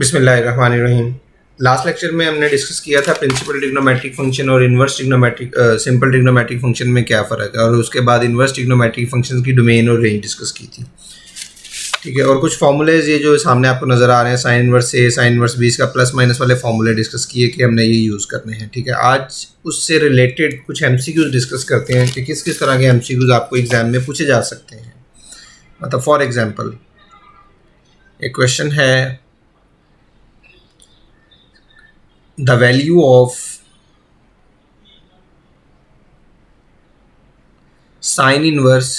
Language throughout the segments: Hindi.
बिस्मिल्लाहिर्रहमानिर्रहीम। लास्ट लेक्चर में हमने डिस्कस किया था प्रिंसिपल ट्रिग्नोमेट्रिक फंक्शन और inverse trigonometric simple trigonometric function में क्या फ़र्क है, और उसके बाद इन्वर्स ट्रिग्नोमेट्रिक फंक्शन की डोमेन और रेंज डिस्कस की थी। ठीक है, और कुछ फार्मूलेज ये जो सामने आपको नज़र आ रहे हैं, साइन इन्वर्स ए, साइन इन्वर्स बी, इसका प्लस माइनस वाले फार्मूले डिस्कस किए कि हमने ये यूज़ करने हैं। ठीक है, आज उससे रिलेटेड कुछ MCQs डिस्कस करते हैं कि किस किस तरह के MCQs आपको एग्ज़ाम में पूछे जा सकते हैं। मतलब फॉर एग्ज़ाम्पल एक क्वेश्चन है, the value of sin inverse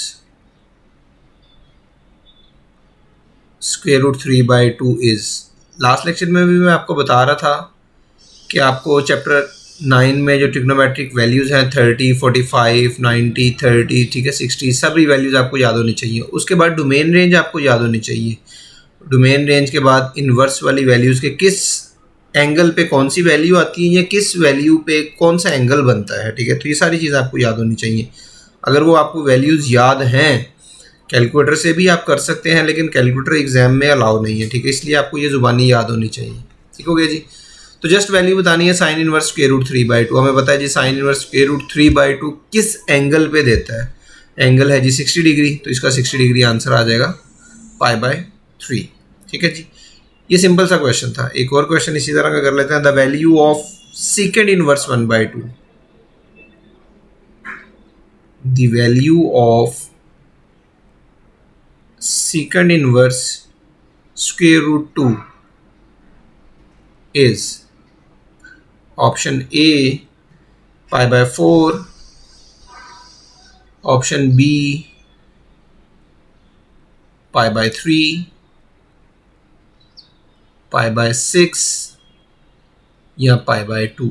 square root 3/2 is। Last lecture में भी मैं आपको बता रहा था कि आपको चैप्टर 9 में जो ट्रिग्नोमेट्रिक वैल्यूज़ हैं 30, 45, 90, 30, ठीक है, 60, सभी वैल्यूज़ आपको याद होनी चाहिए। उसके बाद डोमेन रेंज आपको याद होनी चाहिए। डोमेन रेंज के बाद इन्वर्स वाली वैल्यूज़ के किस एंगल पे कौन सी वैल्यू आती है या किस वैल्यू पे कौन सा एंगल बनता है। ठीक है, तो ये सारी चीज़ आपको याद होनी चाहिए। अगर वो आपको वैल्यूज़ याद हैं, कैलकुलेटर से भी आप कर सकते हैं, लेकिन कैलकुलेटर एग्जाम में अलाउ नहीं है। ठीक है, इसलिए आपको ये ज़ुबानी याद होनी चाहिए। ठीक हो गया जी। तो जस्ट वैल्यू बतानी है साइन इनवर्स स्क्वायर रूट 3/2। हमें पता है जी साइन इनवर्स स्क्वायर रूट 3/2 किस एंगल पे देता है। एंगल है जी 60 डिग्री, तो इसका 60 डिग्री आंसर आ जाएगा π/3। ठीक है जी, ये सिंपल सा क्वेश्चन था। एक और क्वेश्चन इसी तरह का कर लेते हैं। The value of second inverse 1/2। The value of second inverse square root 2 is option A π/4, option B π/3, π/6 या π/2।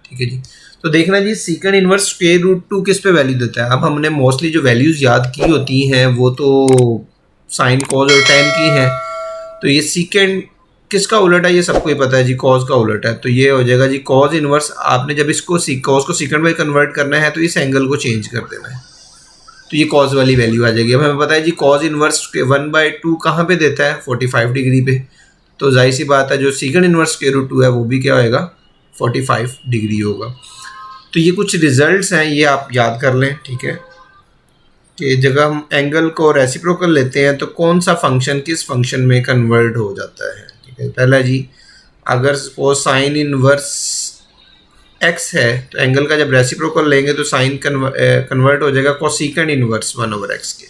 ठीक है जी, तो देखना जी सीकेंड इनवर्स स्क्वायर रूट 2 किस पे वैल्यू देता है। अब हमने मोस्टली जो वैल्यूज़ याद की होती हैं वो तो साइन, कॉज और टेन की हैं। तो ये सीकेंड किसका उलट है ये सबको ही पता है जी, कॉज का उलट है। तो ये हो जाएगा जी कॉज इनवर्स। आपने जब इसको कॉज को सीकेंड में कन्वर्ट करना है तो इस एंगल को चेंज कर देना है, तो ये कॉज वाली वैल्यू आ जाएगी। अब हमें पता है जी कॉज इनवर्स 1/2 कहाँ पे देता है, 45 डिग्री पे। तो जाहिर सी बात है जो सेकंड इनवर्स स्क्वायर रूट 2 है वो भी क्या होएगा, 45 डिग्री होगा। तो ये कुछ रिजल्ट्स हैं, ये आप याद कर लें। ठीक है, कि जगह हम एंगल को रेसिप्रोकल लेते हैं तो कौन सा फंक्शन किस फंक्शन में कन्वर्ट हो जाता है। ठीक है, पहला जी अगर वो साइन इनवर्स x है तो एंगल का जब रेसिप्रोकल लेंगे तो साइन कन्वर्ट हो जाएगा कोसेकेंड इनवर्स 1/x के।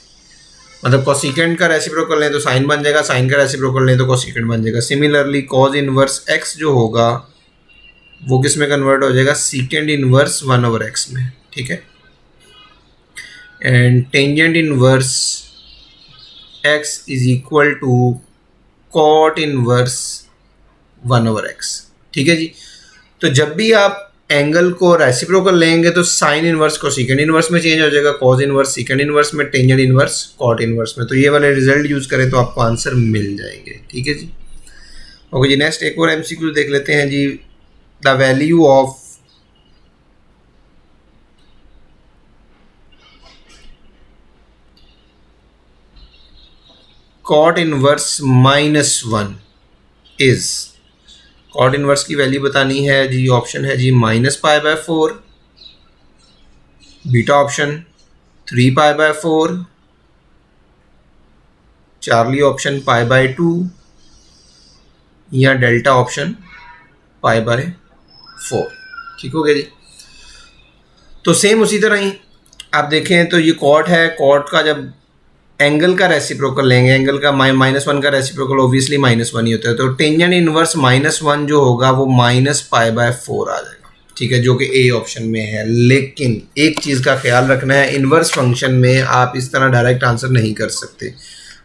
मतलब कोसेकेंड का रेसिप्रोकल लें तो साइन बन जाएगा, साइन का रेसिप्रोकल लें तो कोसेकेंड बन जाएगा। सिमिलरली कॉज इनवर्स x जो होगा वो किस में कन्वर्ट हो जाएगा, सेकेंड इनवर्स 1/x में। ठीक है, and tangent inverse x is equal to cot inverse 1/x। ठीक है जी, तो जब भी आप एंगल को रेसिप्रोकल लेंगे तो साइन इनवर्स को सेकंड इनवर्स में चेंज हो जाएगा, कॉज इनवर्स सेकंड इनवर्स में, टेंजेंट इनवर्स कॉट इनवर्स में। तो ये वाले रिजल्ट यूज करें तो आपको आंसर मिल जाएंगे। ठीक है जी, ओके जी। नेक्स्ट एक और एमसीक्यू देख लेते हैं जी। The value of cot inverse -1 is. Cot inverse की वैल्यू बतानी है जी। ऑप्शन है जी -π/4, बीटा ऑप्शन 3π/4, चार्ली ऑप्शन π/2 या डेल्टा ऑप्शन π/4। ठीक हो गया जी। तो सेम उसी तरह ही आप देखें तो ये कॉट है, कॉट का जब एंगल का रेसिप्रोकल लेंगे, एंगल का -1 का रेसिप्रोकल ऑब्वियसली -1 ही होता है, तो टेंजेंट इनवर्स -1 जो होगा वो -π/4 आ जाएगा। ठीक है, जो कि ए ऑप्शन में है। लेकिन एक चीज़ का ख्याल रखना है, इनवर्स फंक्शन में आप इस तरह डायरेक्ट आंसर नहीं कर सकते।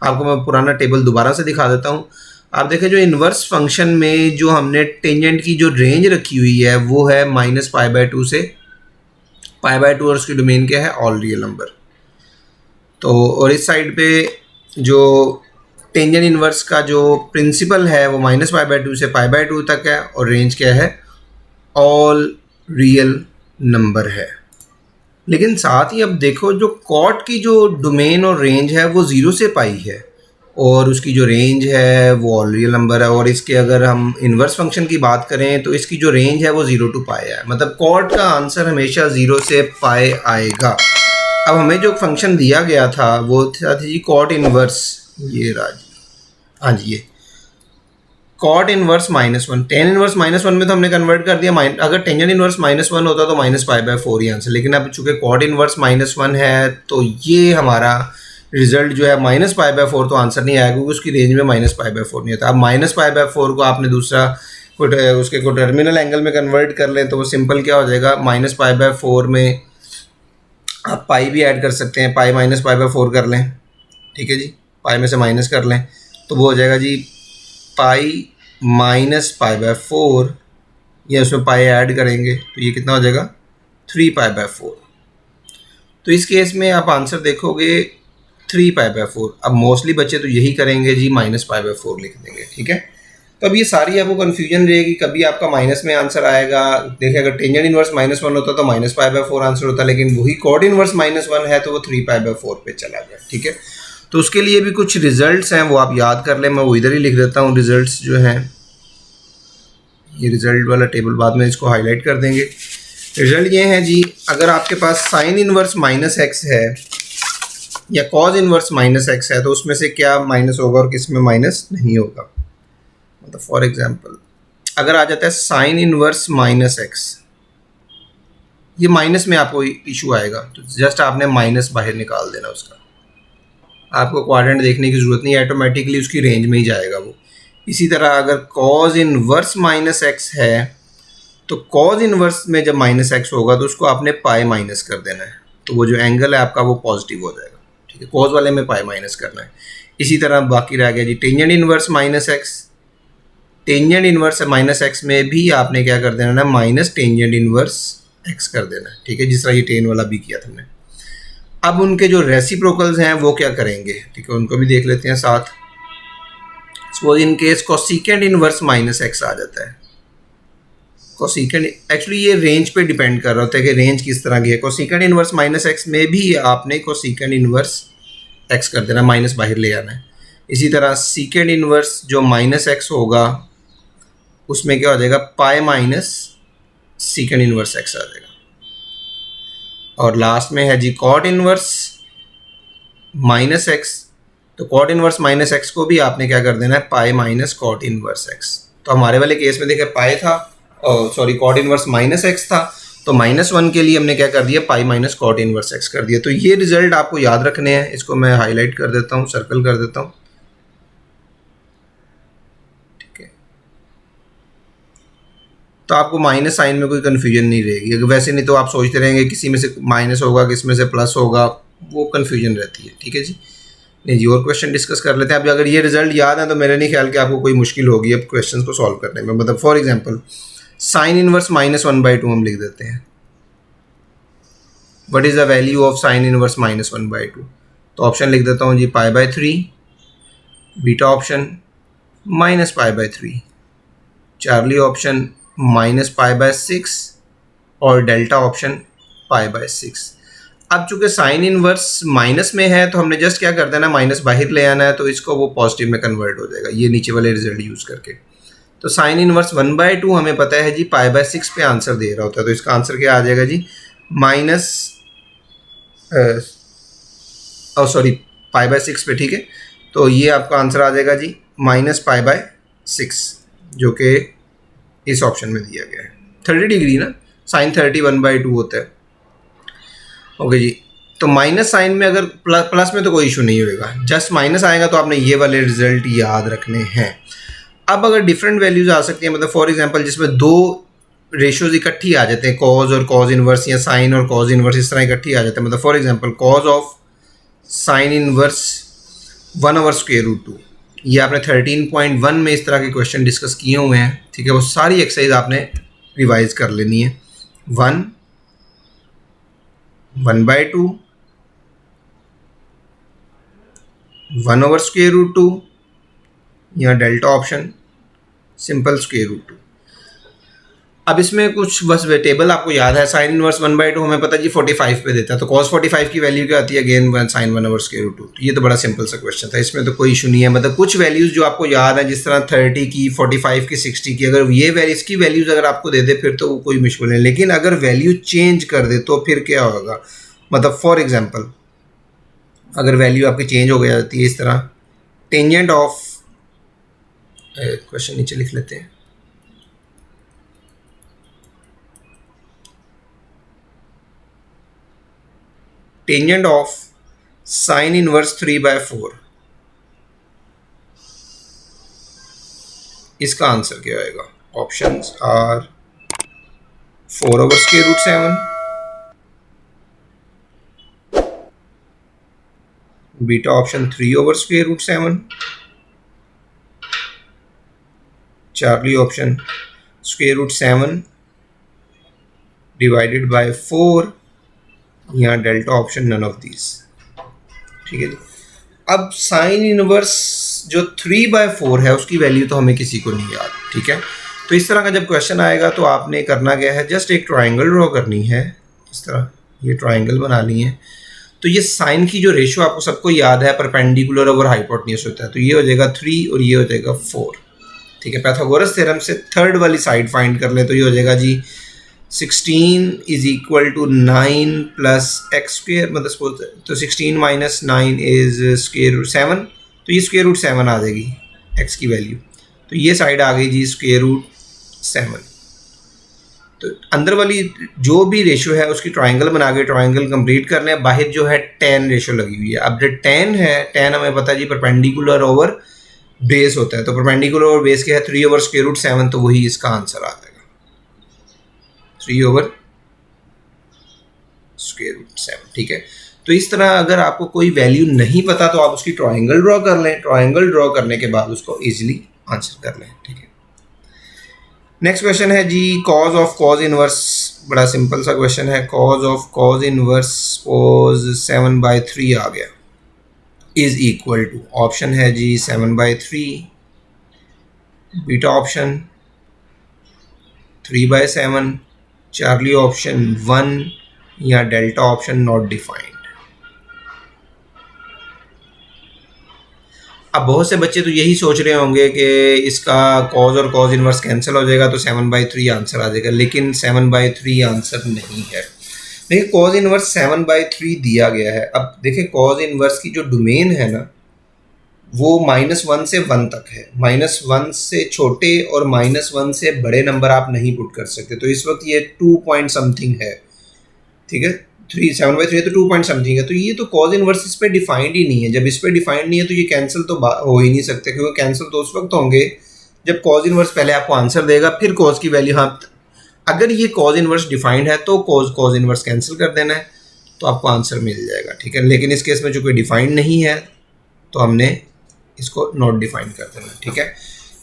आपको मैं पुराना टेबल दोबारा से दिखा देता हूँ। आप देखें जो इनवर्स फंक्शन में जो हमने टेंजेंट की जो रेंज रखी हुई है वो है -π/2 से π/2, और उसकी डोमेन क्या है, ऑल रियल नंबर। तो और इस साइड पे जो टेंजेंट इनवर्स का जो प्रिंसिपल है वो -π/2 से π/2 तक है, और रेंज क्या है, ऑल रियल नंबर है। लेकिन साथ ही अब देखो जो कॉट की जो डोमेन और रेंज है वो 0 से पाई है, और उसकी जो रेंज है वो ऑल रियल नंबर है। और इसके अगर हम इन्वर्स फंक्शन की बात करें तो इसकी जो रेंज है वो 0 to पाई है, मतलब कॉट का आंसर हमेशा 0 से पाई आएगा। अब हमें जो फंक्शन दिया गया था वो था जी कॉट इन्वर्स, ये राज, हाँ जी, ये कॉट इनवर्स -1, टेन इनवर्स -1 में तो हमने कन्वर्ट कर दिया, अगर टेंजेंट इनवर्स -1 होता तो -π/4 ही आंसर, लेकिन अब चूंकि कॉट इनवर्स -1 है तो ये हमारा रिजल्ट जो है -π/4 तो आंसर नहीं आएगा क्योंकि उसकी रेंज में -π/4 नहीं होता। अब -π/4 को आपने दूसरा उसके को टर्मिनल एंगल में कन्वर्ट कर लें तो वो सिंपल क्या हो जाएगा, -π/4 में आप पाई भी ऐड कर सकते हैं, पाई -π/4 कर लें, ठीक है जी, पाई में से माइनस कर लें तो वो हो जाएगा जी पाई -π/4, या उसमें पाई ऐड करेंगे तो ये कितना हो जाएगा 3π/4। तो इस केस में आप आंसर देखोगे 3π/4। अब मोस्टली बच्चे तो यही करेंगे जी, -π/4 लिख देंगे, ठीक है। तो अब ये सारी आपको कन्फ्यूजन रहेगी, कभी आपका माइनस में आंसर आएगा। देखिए अगर टेंजेंट इनवर्स -1 होता तो -π/4 आंसर होता, लेकिन वही कॉट इनवर्स -1 है तो वो 3π/4 पे चला गया, ठीक है। तो उसके लिए भी कुछ रिजल्ट्स हैं वो आप याद कर लें, मैं वो इधर ही लिख देता हूँ। रिजल्ट्स जो हैं, ये रिजल्ट वाला टेबल बाद में इसको हाईलाइट कर देंगे। रिजल्ट ये है जी, अगर आपके पास साइन इनवर्स -x है या कॉज इनवर्स -x है तो उसमें से क्या माइनस होगा और किस में माइनस नहीं होगा। मतलब फॉर एग्जांपल अगर आ जाता है साइन इनवर्स -x, ये माइनस में आपको इशू आएगा तो जस्ट आपने माइनस बाहर निकाल देना उसका, आपको क्वाड्रेंट देखने की जरूरत नहीं है, ऑटोमेटिकली उसकी रेंज में ही जाएगा वो। इसी तरह अगर कॉज इनवर्स -x है तो कॉज इनवर्स में जब -x होगा तो उसको आपने पाई माइनस कर देना है, तो वो जो एंगल है आपका वो पॉजिटिव हो जाएगा, ठीक है। कॉज वाले में पाई माइनस करना है। इसी तरह बाकी रह गया जी tangent inverse -x, tangent inverse -x में भी आपने क्या कर देना है, माइनस टेंजेंट इनवर्स x कर देना है, ठीक है, जिस तरह ये टेन वाला भी किया था हमने। अब उनके जो रेसिप्रोकल्स हैं वो क्या करेंगे, ठीक है, उनको भी देख लेते हैं साथ। Suppose in case cosecant inverse -x आ जाता है। कोसेकेंट एक्चुअली ये रेंज पे डिपेंड कर रहा होता है कि रेंज किस तरह की है। कोसेकेंट इनवर्स -x में भी आपने कोसेकेंट इनवर्स x कर देना, माइनस बाहर ले आना है। इसी तरह सीकेंट इनवर्स जो -x होगा उसमें क्या हो जाएगा, pi minus secant inverse x आ जाएगा। और लास्ट में है जी कॉट इनवर्स -x, तो कॉट इनवर्स -x को भी आपने क्या कर देना है, pi minus cot inverse x। तो हमारे वाले केस में देखिए पाई था, सॉरी कॉट इनवर्स -x था, तो -1 के लिए हमने क्या कर दिया, pi minus cot inverse x कर दिया। तो ये रिजल्ट आपको याद रखने हैं, इसको मैं हाईलाइट कर देता हूँ, सर्कल कर देता हूँ, ठीक है। तो आपको माइनस साइन में कोई कन्फ्यूजन नहीं रहेगी, वैसे नहीं तो आप सोचते रहेंगे किसी में से माइनस होगा किस में से प्लस होगा, वो कन्फ्यूजन रहती है, ठीक है जी। नहीं जी, और क्वेश्चन डिस्कस कर लेते हैं। अब अगर ये रिजल्ट याद है तो मेरे नहीं ख्याल कि आपको कोई मुश्किल होगी अब क्वेश्चन को सॉल्व करने में। मतलब फॉर एग्जांपल साइन इनवर्स -1/2 हम लिख देते हैं। What is the value of sine inverse -1/2, तो ऑप्शन लिख देता हूँ जी π/3, बीटा ऑप्शन -π/3, चार्ली ऑप्शन -π/6 और डेल्टा ऑप्शन π/6। अब चूंकि साइन इनवर्स माइनस में है तो हमने जस्ट क्या कर देना, माइनस बाहर ले आना है, तो इसको वो पॉजिटिव में कन्वर्ट हो जाएगा ये नीचे वाले रिजल्ट यूज़ करके। तो साइन इनवर्स 1/2 हमें पता है जी π/6 पे आंसर दे रहा होता है, तो इसका आंसर क्या आ जाएगा जी π/6 पे, ठीक है। तो ये आपका आंसर आ जाएगा जी -π/6 जो कि इस ऑप्शन में दिया गया है। 30 डिग्री ना, साइन 30 1/2 होता है, ओके जी। तो माइनस साइन में अगर प्लस में तो कोई इशू नहीं होगा, जस्ट माइनस आएगा तो आपने ये वाले रिजल्ट याद रखने हैं। अब अगर डिफरेंट वैल्यूज आ सकती हैं, मतलब फॉर एग्जांपल जिसमें दो रेशियोज इकट्ठी आ जाते हैं, कॉज और कॉज इनवर्स या साइन और कॉज इनवर्स इस तरह इकट्ठी आ जाते हैं, मतलब for example cause of sine inverse 1/√2, ये आपने 13.1 में इस तरह के क्वेश्चन डिस्कस किए हुए हैं, ठीक है। वो सारी एक्सरसाइज आपने रिवाइज कर लेनी है। 1/2, 1/√2 या डेल्टा ऑप्शन सिंपल √2। अब इसमें कुछ बस टेबल आपको याद है, साइन इनवर्स 1/2 हमें पता जी 45 पे देता है, तो cos 45 की वैल्यू क्या आती है, अगेन साइन 1/√2। तो ये तो बड़ा सिंपल सा क्वेश्चन था, इसमें तो कोई इशू नहीं है। मतलब कुछ वैल्यूज जो आपको याद है, जिस तरह 30 की, 45 की, 60 की, अगर ये इसकी वैल्यूज अगर आपको दे दे फिर तो कोई मुश्किल नहीं। लेकिन अगर वैल्यू चेंज कर दे तो फिर क्या होगा, मतलब फॉर एग्जाम्पल अगर वैल्यू आपकी चेंज हो जाती है इस तरह, टेंजेंट ऑफ, क्वेश्चन नीचे लिख लेते हैं, टेंजेंट ऑफ साइन इनवर्स 3/4, इसका आंसर क्या आएगा? Options are 4/√7, beta option 3/√7, Charlie option √7 divided by 4, या delta option none of these. ठीक है जी। अब साइन इनवर्स जो 3/4 है उसकी वैल्यू तो हमें किसी को नहीं याद, ठीक है। तो इस तरह का जब क्वेश्चन आएगा तो आपने करना क्या है, जस्ट एक ट्राइंगल ड्रॉ करनी है, इस तरह ये ट्राइंगल बना ली है। तो ये साइन की जो रेशियो आपको सबको याद है, परपेंडिकुलर ओवर हाइपोटेन्यूज होता है, तो ये हो जाएगा 3 और ये हो जाएगा 4, ठीक है। पैथागोरस थ्योरम से थर्ड वाली साइड फाइंड कर ले, तो ये हो जाएगा जी 16 is equal to 9 plus X square, मतलब सपोज तो 16 माइनस 9 इज √7, तो ये √7 आ जाएगी एक्स की वैल्यू। तो ये साइड आ गई जी √7। तो अंदर वाली जो भी रेशियो है उसकी ट्राइंगल बना के ट्राइंगल कंप्लीट करने, बाहर जो है tan रेशियो लगी हुई है। अब जो tan है, tan हमें पता है जी परपेंडिकुलर ओवर बेस होता है, तो परपेंडिकुलर ओवर बेस क्या है 3/√7, तो वही इसका आंसर आ जाएगा 3/√7, ठीक है। तो इस तरह अगर आपको कोई वैल्यू नहीं पता तो आप उसकी ट्राइंगल ड्रॉ कर लें, ट्राइंगल ड्रॉ करने के बाद उसको इजीली आंसर कर लें, ठीक है। नेक्स्ट क्वेश्चन है जी कॉज ऑफ कॉज इनवर्स, बड़ा सिंपल सा क्वेश्चन है। Cause of cause inverse suppose 7/3 आ गया, इज इक्वल टू, ऑप्शन है जी 7/3, बीटा ऑप्शन 3/7, चार्ली ऑप्शन 1, या डेल्टा ऑप्शन नॉट डिफाइंड। अब बहुत से बच्चे तो यही सोच रहे होंगे कि इसका कॉज और कॉज इनवर्स कैंसिल हो जाएगा तो 7/3 आंसर आ जाएगा, लेकिन 7/3 आंसर नहीं है। देखिए कॉज इनवर्स 7/3 दिया गया है। अब देखिए कॉज इनवर्स की जो डोमेन है ना वो -1 से 1 तक है। -1 से छोटे और -1 से बड़े नंबर आप नहीं पुट कर सकते, तो इस वक्त ये 2 पॉइंट समथिंग है, ठीक है। 7/3 तो 2 पॉइंट समथिंग है, तो ये तो कॉज इनवर्स इस पे डिफाइंड ही नहीं है। जब इस पे डिफाइंड नहीं है तो ये कैंसिल तो हो ही नहीं सकते, क्योंकि कैंसिल तो उस वक्त होंगे जब कॉज इनवर्स पहले आपको आंसर देगा, फिर कॉज की वैल्यू, हाँ अगर ये कॉज इनवर्स डिफाइंड है तो कॉज इनवर्स कैंसिल कर देना है तो आपको आंसर मिल जाएगा, ठीक है। लेकिन इस केस में जो कोई डिफाइंड नहीं है तो हमने इसको नॉट डिफाइन कर देना, ठीक है।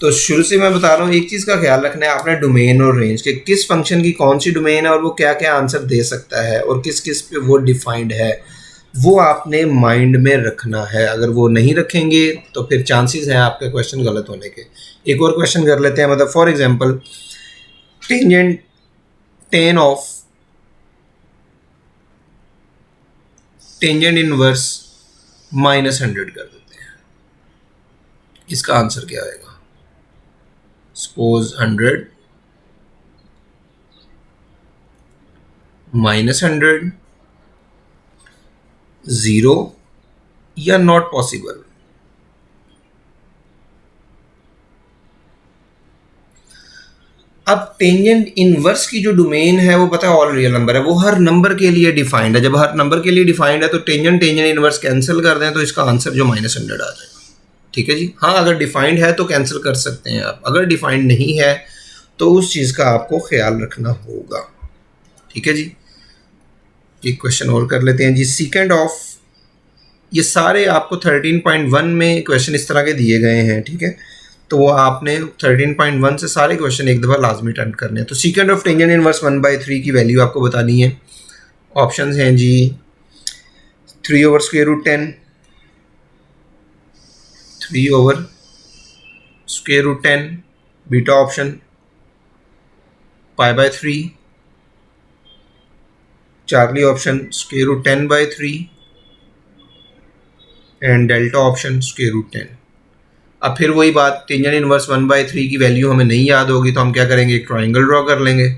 तो शुरू से मैं बता रहा हूँ एक चीज़ का ख्याल रखना है आपने, डोमेन और रेंज के, किस फंक्शन की कौन सी डोमेन है और वो क्या क्या आंसर दे सकता है और किस किस पे वो डिफाइंड है, वो आपने माइंड में रखना है। अगर वो नहीं रखेंगे तो फिर चांसेस है आपके क्वेश्चन गलत होने के। एक और क्वेश्चन कर लेते हैं, मतलब for example tangent tan of tangent inverse -100 कर देते हैं, इसका आंसर क्या आएगा? सपोज 100 -100, 0 या नॉट पॉसिबल। अब टेंजेंट इनवर्स की जो डोमेन है वो पता है ऑल रियल नंबर है, वो हर नंबर के लिए डिफाइंड है। जब हर नंबर के लिए डिफाइंड है तो टेंजेंट इनवर्स कैंसिल कर दें तो इसका आंसर जो -100 आ जाएगा, ठीक है जी। हाँ अगर डिफाइंड है तो कैंसिल कर सकते हैं आप, अगर डिफाइंड नहीं है तो उस चीज़ का आपको ख्याल रखना होगा, ठीक है जी। एक क्वेश्चन और कर लेते हैं जी, सीकेंड ऑफ, ये सारे आपको 13.1 में क्वेश्चन इस तरह के दिए गए हैं, ठीक है। तो वो आपने 13.1 से सारे क्वेश्चन एक दफ़ा लाजमी अटेम्प्ट करने हैं। तो सीकेंड ऑफ टेंजेंट इनवर्स 1/3 की वैल्यू आपको बतानी है। ऑप्शंस हैं जी 3/√10, 3/√10, beta option π/3, Charlie option √10/3 and delta option √10। अब फिर वही बात, टेंजेंट इनवर्स 1/3 की वैल्यू हमें नहीं याद होगी तो हम क्या करेंगे, एक ट्राइंगल ड्रॉ कर लेंगे।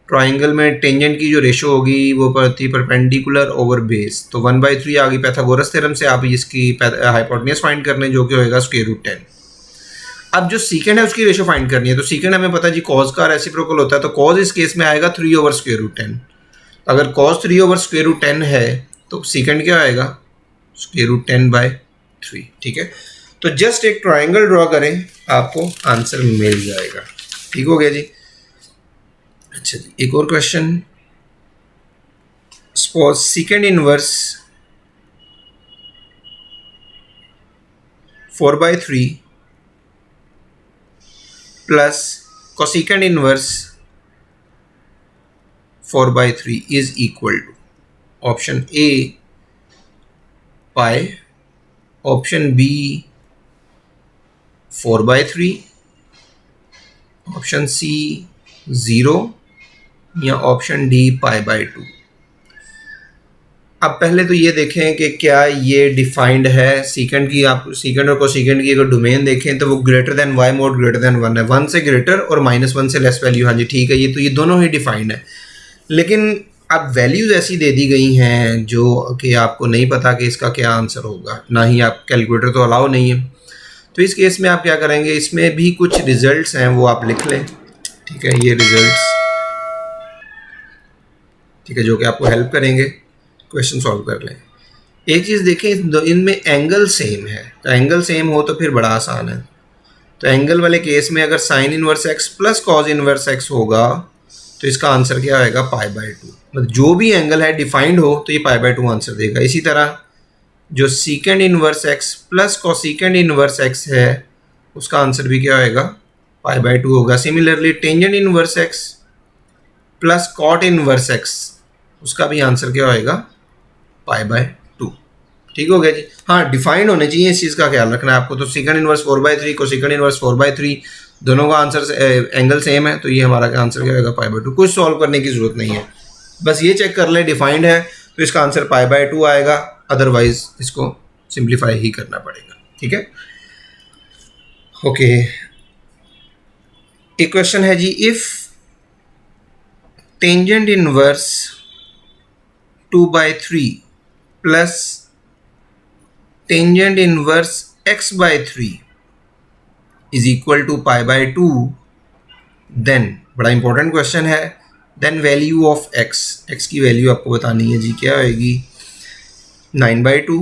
ट्राइंगल में टेंजेंट की जो रेशो होगी वो पड़ती परपेंडिकुलर ओवर बेस, तो 1/3 आ गई पैथागोरस थ्योरम से। आप इसकी हाइपोटेन्यूज फाइंड करने जो कि होएगा √10। अब जो सीकेंड है उसकी रेशो फाइंड करनी है, तो सीकेंड हमें पता है जी कॉज का रेसिप्रोकल होता है, तो कॉज इस केस में आएगा 3/√10। अगर कॉज 3/√10 है तो सीकेंड क्या आएगा, √10/3। ठीक है, तो जस्ट एक ट्राइंगल ड्रॉ करें, आपको आंसर मिल जाएगा। ठीक हो गया जी। अच्छा जी, एक और question. Suppose secant inverse 4/3 plus cosecant inverse 4/3 is equal to option A pi, option B 4/3, option C 0 या ऑप्शन डी π/2। अब पहले तो ये देखें कि क्या ये डिफाइंड है सीकेंड की। आप सीकेंड और कोसेकेंड की अगर डोमेन देखें तो वो greater than y mode greater than 1 है, 1 से ग्रेटर और -1 से लेस वैल्यू। हाँ जी ठीक है, ये तो ये दोनों ही डिफाइंड है, लेकिन अब वैल्यूज ऐसी दे दी गई हैं जो कि आपको नहीं पता कि इसका क्या आंसर होगा, ना ही आप कैलकुलेटर तो अलाउ नहीं है। तो इस केस में आप क्या करेंगे, इसमें भी कुछ रिजल्ट्स हैं वो आप लिख लें। ठीक है, ये रिजल्ट्स ठीक है जो कि आपको हेल्प करेंगे क्वेश्चन सॉल्व कर लें। एक चीज़ देखें, इनमें एंगल सेम है, तो एंगल सेम हो तो फिर बड़ा आसान है। तो एंगल वाले केस में अगर sine inverse x plus cos inverse x होगा तो इसका आंसर क्या आएगा, π/2। मतलब जो भी एंगल है डिफाइंड हो तो ये π/2 आंसर देगा। इसी तरह जो secant inverse x plus cosecant inverse x है उसका आंसर भी क्या होएगा, π/2 होगा। Similarly tangent inverse x plus cot inverse x उसका भी आंसर क्या होएगा, π/2। ठीक हो गया जी। हाँ, डिफाइंड होने चाहिए, इस चीज़ का ख्याल रखना है आपको। तो सेकंड इनवर्स 4/3 को सेकंड इनवर्स 4/3 दोनों का आंसर एंगल सेम है, तो ये हमारा आंसर क्या होगा, π/2। कुछ सॉल्व करने की जरूरत नहीं है, बस ये चेक कर लें डिफाइंड है तो इसका आंसर π/2 आएगा, अदरवाइज इसको सिंप्लीफाई ही करना पड़ेगा। ठीक है, ओके। एक क्वेश्चन है जी, if tangent inverse 2/3 plus tangent inverse x/3 is equal to π/2, then, बड़ा इंपॉर्टेंट क्वेश्चन है, देन वैल्यू ऑफ x की वैल्यू आपको बतानी है जी, क्या होगी, 9/2,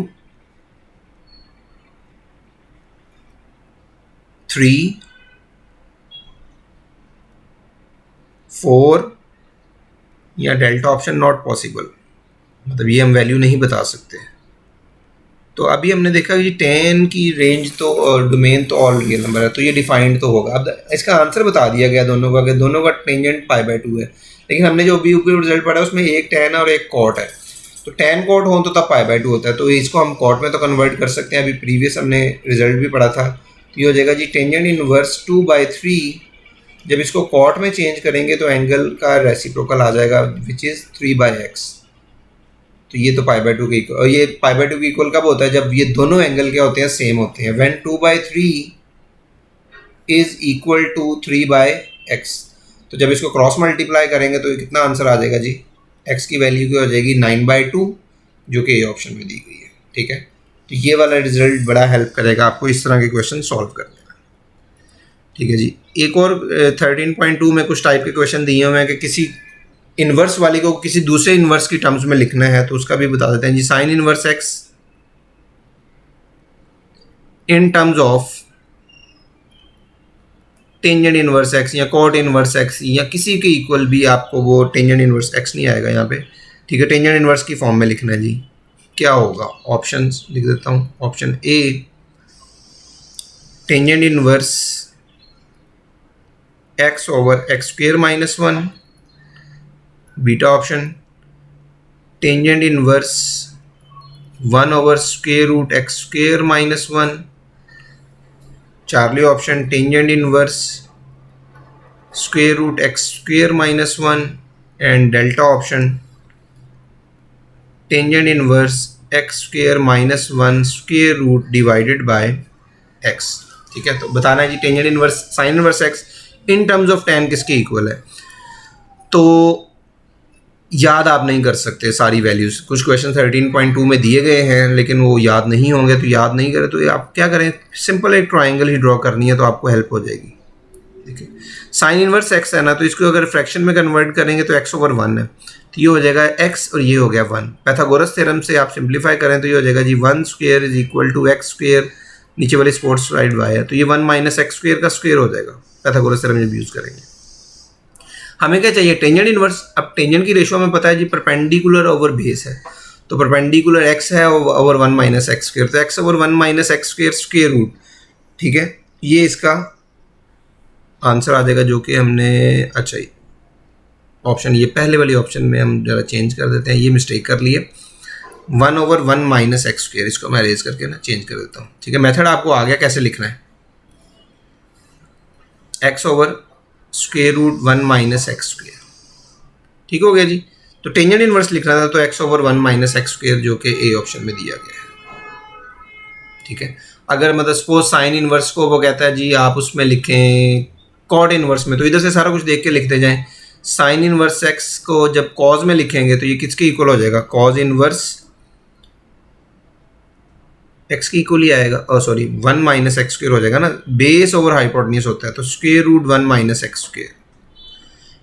3, 4 या डेल्टा ऑप्शन नॉट पॉसिबल, मतलब ये हम वैल्यू नहीं बता सकते। तो अभी हमने देखा कि 10 की रेंज तो डोमेन तो ऑल रियल नंबर है, तो ये डिफाइंड तो होगा। अब इसका आंसर बता दिया गया दोनों का कि दोनों का टेंजेंट π/2 है, लेकिन हमने जो अभी ऊपर रिजल्ट पढ़ा उसमें एक tan और एक cot है, तो tan cot हो तो तब π/2 होता है, तो इसको हम cot में तो कन्वर्ट कर सकते हैं। अभी प्रीवियस हमने रिजल्ट भी पढ़ा था, तो ये हो जाएगा जी टेंजेंट इनवर्स 2/3, जब इसको cot में चेंज करेंगे तो एंगल का रेसिप्रोकल आ जाएगा विच इज़ 3/x। तो ये तो π/2 के इक्वल, और ये π/2 के इक्वल कब होता है, जब ये दोनों एंगल क्या होते हैं, सेम होते हैं। When 2/3 is equal to 3/x, तो जब इसको क्रॉस मल्टीप्लाई करेंगे तो कितना आंसर आ जाएगा जी, x की वैल्यू क्या हो जाएगी, 9/2, जो कि ए ऑप्शन में दी गई है। ठीक है, तो ये वाला रिजल्ट बड़ा हेल्प करेगा आपको इस तरह के क्वेश्चन सॉल्व करने में। ठीक है जी, एक और 13.2 में कुछ टाइप के क्वेश्चन दिए हुए हैं कि किसी इन्वर्स वाली को किसी दूसरे इन्वर्स की टर्म्स में लिखना है, तो उसका भी बता देते हैं जी। Sine inverse x in terms of tangent inverse x या कॉट इन्वर्स x या किसी के इक्वल भी, आपको वो टेंजेंट इन्वर्स x नहीं आएगा यहाँ पे। ठीक है, टेंजेंट इन्वर्स की फॉर्म में लिखना है जी, क्या होगा, ऑप्शंस लिख देता हूँ। Option A tangent inverse x over x² - 1, beta option tangent inverse 1 over √x² - 1, Charlie option tangent inverse square root X square minus 1 and delta option tangent inverse X square minus 1 square root divided by X. ठीक है, तो बताना है जी tangent inverse sine inverse X in terms of tan किसके इक्वल है। तो याद आप नहीं कर सकते सारी वैल्यूज, कुछ क्वेश्चन 13.2 में दिए गए हैं लेकिन वो याद नहीं होंगे, तो याद नहीं करें तो आप क्या करें, सिंपल एक ट्राइंगल ही ड्रॉ करनी है तो आपको हेल्प हो जाएगी। देखिए साइन इनवर्स एक्स है ना, तो इसको अगर फ्रैक्शन में कन्वर्ट करेंगे तो x ओवर 1 है, तो ये हो जाएगा x और ये हो गया 1। पैथागोरस थ्योरम से आप सिंप्लीफाई करें तो ये हो जाएगा जी 1 square is equal to X square, नीचे वाली स्पोर्ट्स साइड y है तो ये 1 माइनस एक्स स्क्वायर का स्क्वायर हो जाएगा पैथागोरस थ्योरम जब यूज करेंगे। हमें क्या चाहिए, टेंजेंट इनवर्स। अब टेंजेंट की रेशियो हमें पता है जी परपेंडिकुलर ओवर बेस है, तो परपेंडिकुलर x है ओवर 1 माइनस एक्स स्क्वायर, तो x over 1 minus X square square root. ठीक है, ये इसका आंसर आ जाएगा जो कि हमने, अच्छा ऑप्शन ये पहले वाली ऑप्शन में हम जरा चेंज कर देते हैं, ये मिस्टेक कर लिए 1 ओवर 1 माइनस एक्स स्क्वायर, इसको मैं अरेज करके ना चेंज कर देता हूँ। ठीक है, मेथड आपको आ गया कैसे लिखना है, x over square root 1 minus X square. ठीक हो गया जी, तो टेंजेंट इनवर्स लिखना था तो x over 1 minus X square जो कि ए ऑप्शन में दिया गया है। ठीक है, अगर मतलब सपोज साइन इनवर्स को वो कहता है जी आप उसमें लिखें कॉट इनवर्स में, तो इधर से सारा कुछ देख के लिखते जाएं। साइन इनवर्स एक्स को जब कॉज में लिखेंगे तो ये किसके इक्वल हो जाएगा, कॉज इनवर्स एक्स की इक्वल ही आएगा, और सॉरी 1 माइनस एक्स स्क्वायर हो जाएगा ना, बेस ओवर हाइपोटेन्यूज होता है तो square root 1 minus X square.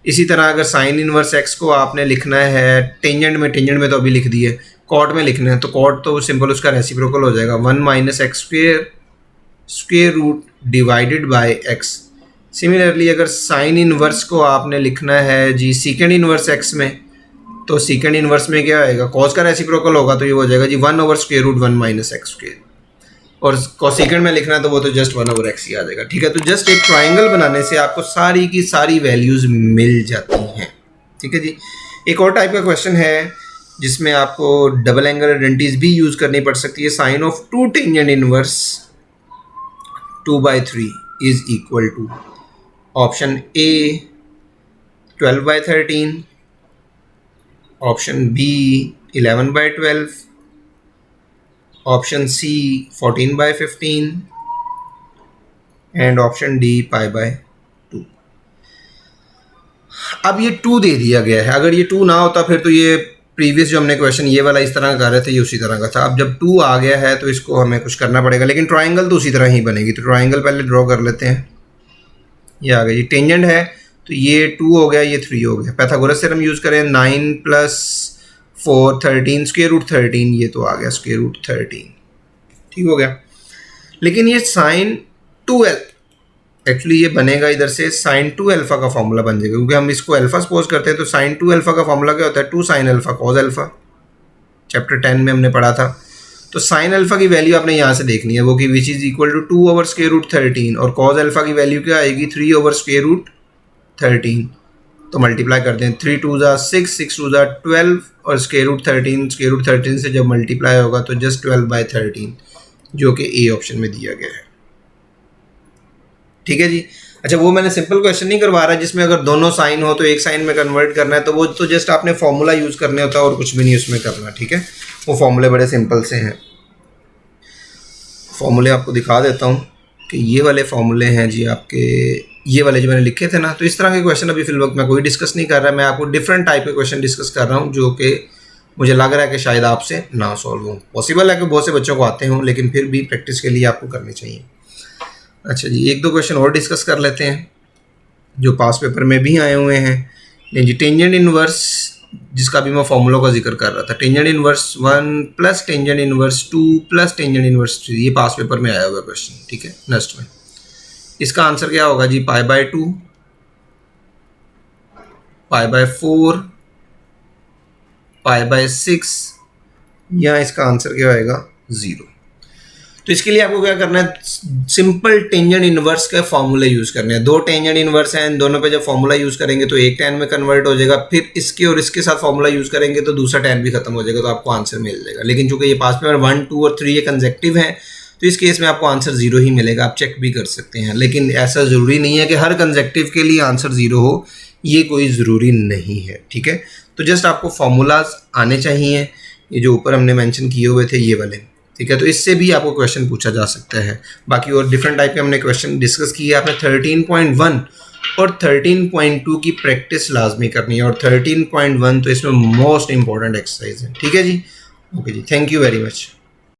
इसी तरह अगर साइन इनवर्स एक्स को आपने लिखना है टेंजेंट में तो अभी लिख दिए, कॉट में लिखना है तो कॉट तो सिंपल उसका रेसिप्रोकल हो जाएगा 1 minus X square square root divided by X. Similarly अगर साइन इनवर्स को आपने लिखना है जी सीकेंड इनवर्स एक्स में, तो सीकेंड इनवर्स में क्या आएगा, कॉस का रेसिप्रोकल होगा तो ये हो जाएगा जी 1 over square root 1 minus X square, और कोसेकेंड में लिखना है तो वो तो जस्ट 1 ओवर एक्स ही आ जाएगा। ठीक है, तो जस्ट एक ट्राइंगल बनाने से आपको सारी की सारी वैल्यूज मिल जाती हैं। ठीक है जी, एक और टाइप का क्वेश्चन है जिसमें आपको डबल एंगल आइडेंटिटीज भी यूज करनी पड़ सकती है। Sine of 2 tangent inverse 2/3 is equal to option A 12/13, option B 11/12, option C 14/15 and option D π/2। अब ये 2 दे दिया गया है, अगर ये 2 ना होता फिर तो ये प्रीवियस जो हमने क्वेश्चन ये वाला इस तरह कर रहे थे ये उसी तरह का था। अब जब 2 आ गया है तो इसको हमें कुछ करना पड़ेगा, लेकिन ट्राइंगल तो उसी तरह ही बनेगी। तो ट्राइंगल पहले ड्रॉ कर लेते हैं, ये आ गया, ये टेंजेंट है तो ये 2 हो गया, ये 3 हो गया। पैथागोरस थ्योरम यूज करें 9 + 4 13 स्क्वायर रूट 13, ये तो आ गया स्क्वायर रूट 13। ठीक हो गया, लेकिन ये साइन 2 एक्चुअली ये बनेगा इधर से साइन 2 अल्फा का फॉर्मूला बन जाएगा, क्योंकि हम इसको अल्फा सपोज करते हैं तो साइन 2 अल्फा का फॉर्मूला क्या होता है, 2 sine alpha cause alpha, chapter 10 में हमने पढ़ा था। तो साइन अल्फा की वैल्यू आपने यहाँ से देखनी है, वो कि which is equal to 2 over square root 13, और कॉज अल्फा की वैल्यू क्या आएगी 3 ओवर स्क्वायर रूट 13। तो मल्टीप्लाई करते हैं, 3 2 ज़ा 6, 6 2 ज़ा 12, और स्क्वायर रूट 13 से जब मल्टीप्लाई होगा तो जस्ट 12/13 जो कि ए ऑप्शन में दिया गया है। ठीक है जी, अच्छा वो मैंने सिंपल क्वेश्चन नहीं करवा रहा जिसमें अगर दोनों साइन हो तो एक साइन में कन्वर्ट करना है, तो वो तो जस्ट आपने फॉर्मूला यूज़ करने होता है और कुछ भी नहीं उसमें करना। ठीक है, वो फॉर्मूले बड़े सिंपल से हैं, फॉर्मूले आपको दिखा देता हूँ कि ये वाले फॉर्मूले हैं जी आपके, ये वाले जो मैंने लिखे थे ना। तो इस तरह के क्वेश्चन अभी फिल वक्त मैं कोई डिस्कस नहीं कर रहा, मैं आपको डिफरेंट टाइप के क्वेश्चन डिस्कस कर रहा हूँ जो कि मुझे लग रहा है कि शायद आपसे ना सॉल्व हो। पॉसिबल है कि बहुत से बच्चों को आते हों, लेकिन फिर भी प्रैक्टिस के लिए आपको करनी चाहिए। अच्छा जी, 1-2 क्वेश्चन और डिस्कस कर लेते हैं जो पास पेपर में भी आए हुए हैं जी। टेंजेंट इनवर्स जिसका भी मैं फॉर्मूला का जिक्र कर रहा था, tangent inverse 1 + tangent inverse 2 + tangent inverse 3, ये पास पेपर में आया हुआ क्वेश्चन। ठीक है, नेक्स्ट में इसका आंसर क्या होगा जी, π/2, π/4, π/6, या इसका आंसर क्या होगा 0। तो इसके लिए आपको क्या करना है, सिंपल टेंजेंट इनवर्स के फॉर्मूले यूज करने हैं। 2 टेंजेंट इनवर्स हैं, इन दोनों पे जब फॉर्मूला यूज करेंगे तो एक tan में कन्वर्ट हो जाएगा, फिर इसके और इसके साथ फॉर्मूला यूज करेंगे तो दूसरा tan भी खत्म हो जाएगा, तो आपको आंसर मिल जाएगा। लेकिन चूंकि ये पास में 1 2 और 3 ये कंसेक्टिव हैं तो इस केस में आपको आंसर 0 ही मिलेगा, आप चेक भी कर सकते हैं। लेकिन ऐसा ज़रूरी नहीं है कि हर कंसेक्टिव के लिए आंसर 0 हो, ये कोई ज़रूरी नहीं है, ठीक है। तो जस्ट आपको फार्मूलाज आने चाहिए, ये जो ऊपर हमने मेंशन किए हुए थे ये वाले, ठीक है। तो इससे भी आपको क्वेश्चन पूछा जा सकता है। बाकी और डिफरेंट टाइप के हमने क्वेश्चन डिस्कस किए। आपने 13.1 और 13.2 की प्रैक्टिस लाजमी करनी है, और 13.1 तो इसमें मोस्ट इंपॉर्टेंट एक्सरसाइज है, ठीक है जी। ओके जी, थैंक यू वेरी मच।